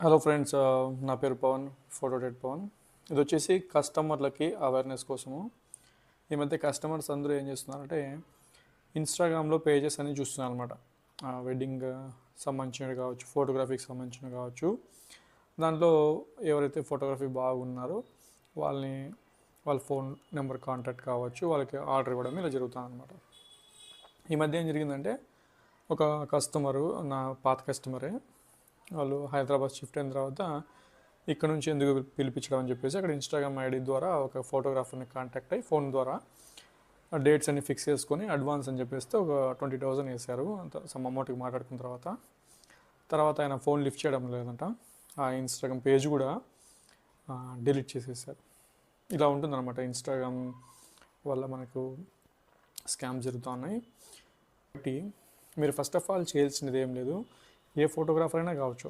Hello friends, నా పేరు పవన్, ఫోటోడెట్ పవన్. ఇది వచ్చేసి కస్టమర్లకి అవేర్నెస్ కోసము. ఈ మధ్య కస్టమర్స్ అందరూ ఏం చేస్తున్నారంటే ఇన్స్టాగ్రామ్లో పేజెస్ అన్ని చూస్తున్నారు అనమాట. వెడ్డింగ్ సంబంధించినవి కావచ్చు, ఫోటోగ్రఫీకి సంబంధించినవి కావచ్చు. దాంట్లో ఎవరైతే ఫోటోగ్రఫీ బాగున్నారో వాళ్ళని వాళ్ళ ఫోన్ నెంబర్ కాంటాక్ట్ కావచ్చు, వాళ్ళకి ఆర్డర్ ఇవ్వడం ఇలా జరుగుతుంది అనమాట. ఈ మధ్య ఏం జరిగిందంటే ఒక కస్టమరు, నా పాత కస్టమరే, వాళ్ళు హైదరాబాద్ షిఫ్ట్ అయిన తర్వాత ఇక్కడ నుంచి ఎందుకు పిలిపించడం అని చెప్పేసి అక్కడ ఇన్స్టాగ్రామ్ ఐడి ద్వారా ఒక ఫోటోగ్రాఫర్ని కాంటాక్ట్ అయ్యి ఫోన్ ద్వారా డేట్స్ అన్ని ఫిక్స్ చేసుకొని అడ్వాన్స్ అని చెప్పేస్తే ఒక 20,000 వేశారు. అంత సమ్ అమౌంట్కి మాట్లాడుకున్న తర్వాత ఆయన ఫోన్ లిఫ్ట్ చేయడం లేదంట. ఆ ఇన్స్టాగ్రామ్ పేజ్ కూడా డిలీట్ చేసేసారు. ఇలా ఉంటుందన్నమాట. ఇన్స్టాగ్రామ్ వల్ల మనకు స్కామ్ జరుగుతూ ఉన్నాయి. కాబట్టి మీరు ఫస్ట్ ఆఫ్ ఆల్ చేయాల్సినది ఏం లేదు. ఏ ఫోటోగ్రాఫర్ అయినా కావచ్చు,